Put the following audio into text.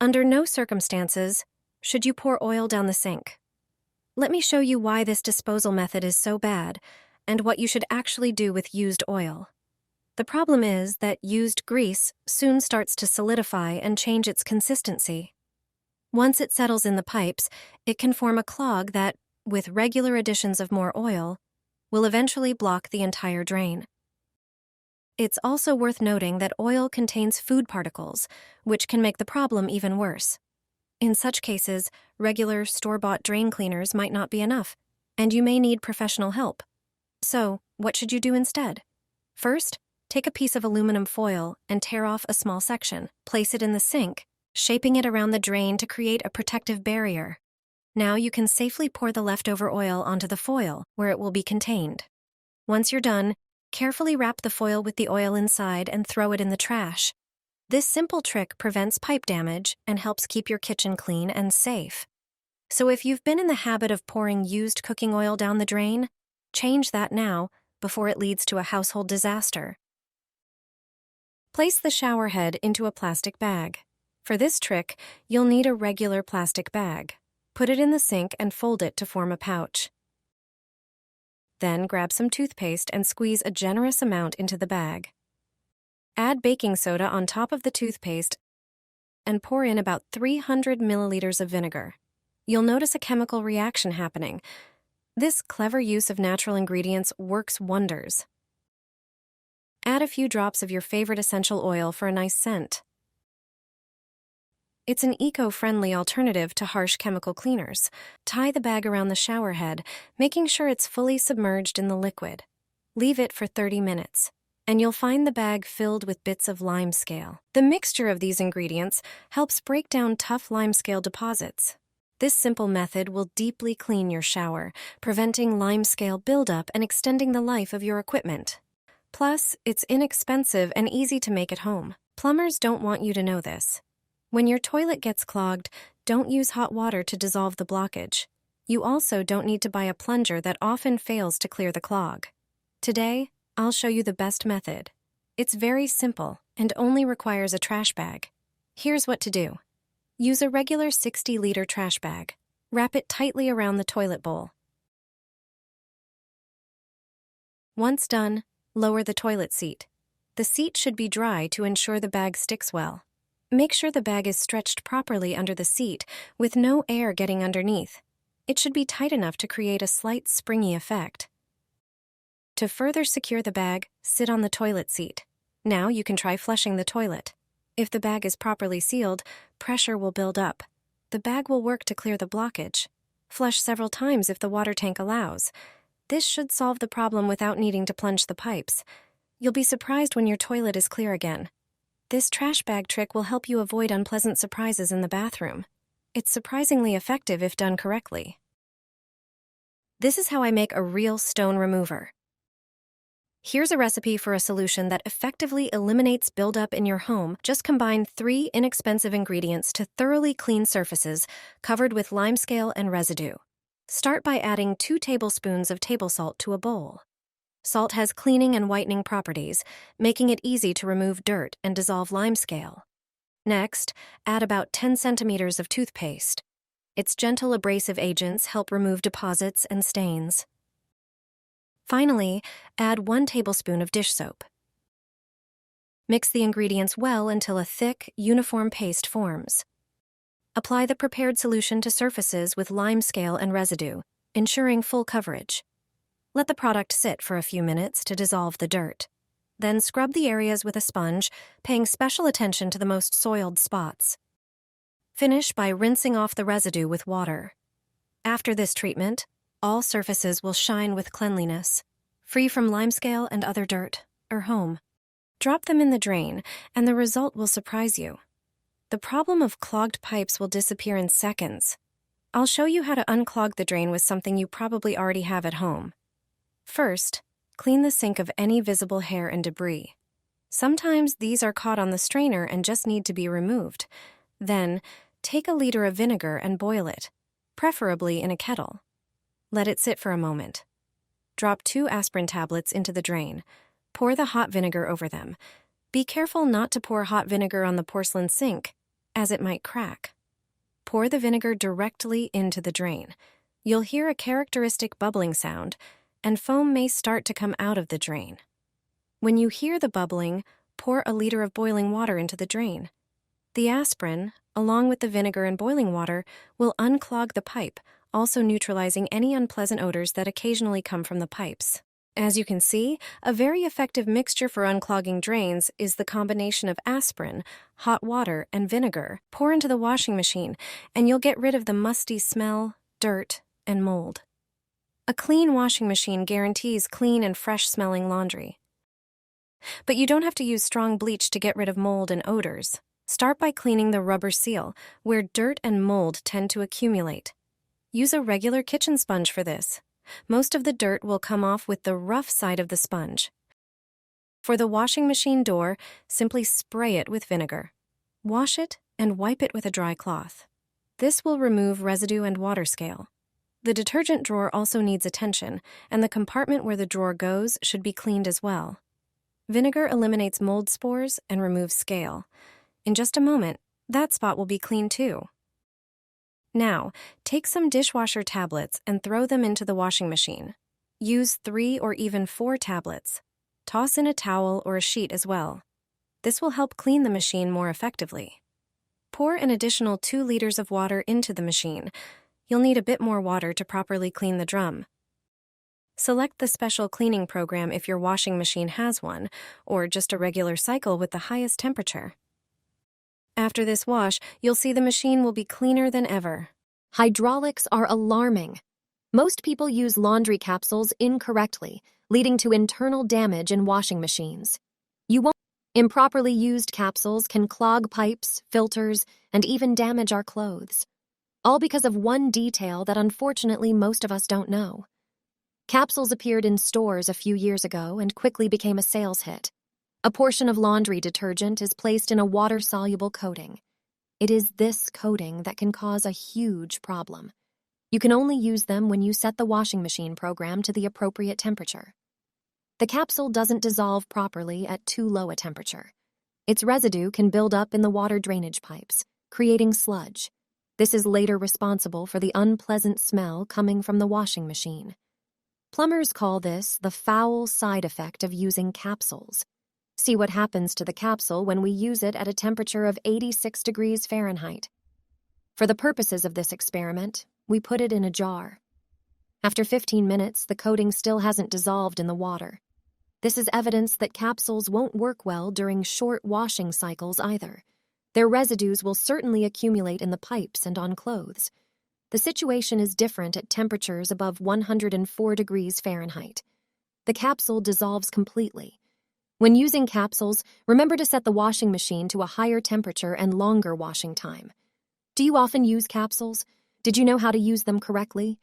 Under no circumstances should you pour oil down the sink. Let me show you why this disposal method is so bad and what you should actually do with used oil. The problem is that used grease soon starts to solidify and change its consistency. Once it settles in the pipes, it can form a clog that, with regular additions of more oil, will eventually block the entire drain. It's also worth noting that oil contains food particles, which can make the problem even worse. In such cases, regular store-bought drain cleaners might not be enough, and you may need professional help. So, what should you do instead? First, take a piece of aluminum foil and tear off a small section. Place it in the sink, shaping it around the drain to create a protective barrier. Now you can safely pour the leftover oil onto the foil, where it will be contained. Once you're done, carefully wrap the foil with the oil inside and throw it in the trash. This simple trick prevents pipe damage and helps keep your kitchen clean and safe. So if you've been in the habit of pouring used cooking oil down the drain, change that now before it leads to a household disaster. Place the shower head into a plastic bag. For this trick, you'll need a regular plastic bag. Put it in the sink and fold it to form a pouch. Then grab some toothpaste and squeeze a generous amount into the bag. Add baking soda on top of the toothpaste and pour in about 300 milliliters of vinegar. You'll notice a chemical reaction happening. This clever use of natural ingredients works wonders. Add a few drops of your favorite essential oil for a nice scent. It's an eco-friendly alternative to harsh chemical cleaners. Tie the bag around the shower head, making sure it's fully submerged in the liquid. Leave it for 30 minutes, and you'll find the bag filled with bits of limescale. The mixture of these ingredients helps break down tough limescale deposits. This simple method will deeply clean your shower, preventing limescale buildup and extending the life of your equipment. Plus, it's inexpensive and easy to make at home. Plumbers don't want you to know this. When your toilet gets clogged, don't use hot water to dissolve the blockage. You also don't need to buy a plunger that often fails to clear the clog. Today, I'll show you the best method. It's very simple and only requires a trash bag. Here's what to do. Use a regular 60-liter trash bag. Wrap it tightly around the toilet bowl. Once done, lower the toilet seat. The seat should be dry to ensure the bag sticks well. Make sure the bag is stretched properly under the seat, with no air getting underneath. It should be tight enough to create a slight springy effect. To further secure the bag, sit on the toilet seat. Now you can try flushing the toilet. If the bag is properly sealed, pressure will build up. The bag will work to clear the blockage. Flush several times if the water tank allows. This should solve the problem without needing to plunge the pipes. You'll be surprised when your toilet is clear again. This trash bag trick will help you avoid unpleasant surprises in the bathroom. It's surprisingly effective if done correctly. This is how I make a real stone remover. Here's a recipe for a solution that effectively eliminates buildup in your home. Just combine 3 inexpensive ingredients to thoroughly clean surfaces covered with limescale and residue. Start by adding 2 tablespoons of table salt to a bowl. Salt has cleaning and whitening properties, making it easy to remove dirt and dissolve limescale. Next, add about 10 centimeters of toothpaste. Its gentle abrasive agents help remove deposits and stains. Finally, add 1 tablespoon of dish soap. Mix the ingredients well until a thick, uniform paste forms. Apply the prepared solution to surfaces with limescale and residue, ensuring full coverage. Let the product sit for a few minutes to dissolve the dirt. Then scrub the areas with a sponge, paying special attention to the most soiled spots. Finish by rinsing off the residue with water. After this treatment, all surfaces will shine with cleanliness, free from limescale and other dirt, or home. Drop them in the drain, and the result will surprise you. The problem of clogged pipes will disappear in seconds. I'll show you how to unclog the drain with something you probably already have at home. First, clean the sink of any visible hair and debris. Sometimes these are caught on the strainer and just need to be removed. Then, take a liter of vinegar and boil it, preferably in a kettle. Let it sit for a moment. Drop 2 aspirin tablets into the drain. Pour the hot vinegar over them. Be careful not to pour hot vinegar on the porcelain sink. as it might crack. Pour the vinegar directly into the drain. You'll hear a characteristic bubbling sound, and foam may start to come out of the drain. When you hear the bubbling, pour a liter of boiling water into the drain. The aspirin, along with the vinegar and boiling water, will unclog the pipe, also neutralizing any unpleasant odors that occasionally come from the pipes. As you can see, a very effective mixture for unclogging drains is the combination of aspirin, hot water, and vinegar. Pour into the washing machine, and you'll get rid of the musty smell, dirt, and mold. A clean washing machine guarantees clean and fresh-smelling laundry. But you don't have to use strong bleach to get rid of mold and odors. Start by cleaning the rubber seal, where dirt and mold tend to accumulate. Use a regular kitchen sponge for this. Most of the dirt will come off with the rough side of the sponge. For the washing machine door, simply spray it with vinegar. Wash it and wipe it with a dry cloth. This will remove residue and water scale. The detergent drawer also needs attention, and the compartment where the drawer goes should be cleaned as well. Vinegar eliminates mold spores and removes scale. In just a moment, that spot will be clean too. Now, take some dishwasher tablets and throw them into the washing machine. Use 3 or even 4 tablets. Toss in a towel or a sheet as well. This will help clean the machine more effectively. Pour an additional 2 liters of water into the machine. You'll need a bit more water to properly clean the drum. Select the special cleaning program if your washing machine has one, or just a regular cycle with the highest temperature. After this wash, you'll see the machine will be cleaner than ever. Hydraulics are alarming. Most people use laundry capsules incorrectly, leading to internal damage in washing machines. Improperly used capsules can clog pipes, filters, and even damage our clothes. All because of one detail that unfortunately most of us don't know. Capsules appeared in stores a few years ago and quickly became a sales hit. A portion of laundry detergent is placed in a water-soluble coating. It is this coating that can cause a huge problem. You can only use them when you set the washing machine program to the appropriate temperature. The capsule doesn't dissolve properly at too low a temperature. Its residue can build up in the water drainage pipes, creating sludge. This is later responsible for the unpleasant smell coming from the washing machine. Plumbers call this the foul side effect of using capsules. See what happens to the capsule when we use it at a temperature of 86 degrees Fahrenheit. For the purposes of this experiment, we put it in a jar. After 15 minutes, the coating still hasn't dissolved in the water. This is evidence that capsules won't work well during short washing cycles either. Their residues will certainly accumulate in the pipes and on clothes. The situation is different at temperatures above 104 degrees Fahrenheit. The capsule dissolves completely. When using capsules, remember to set the washing machine to a higher temperature and longer washing time. Do you often use capsules? Did you know how to use them correctly?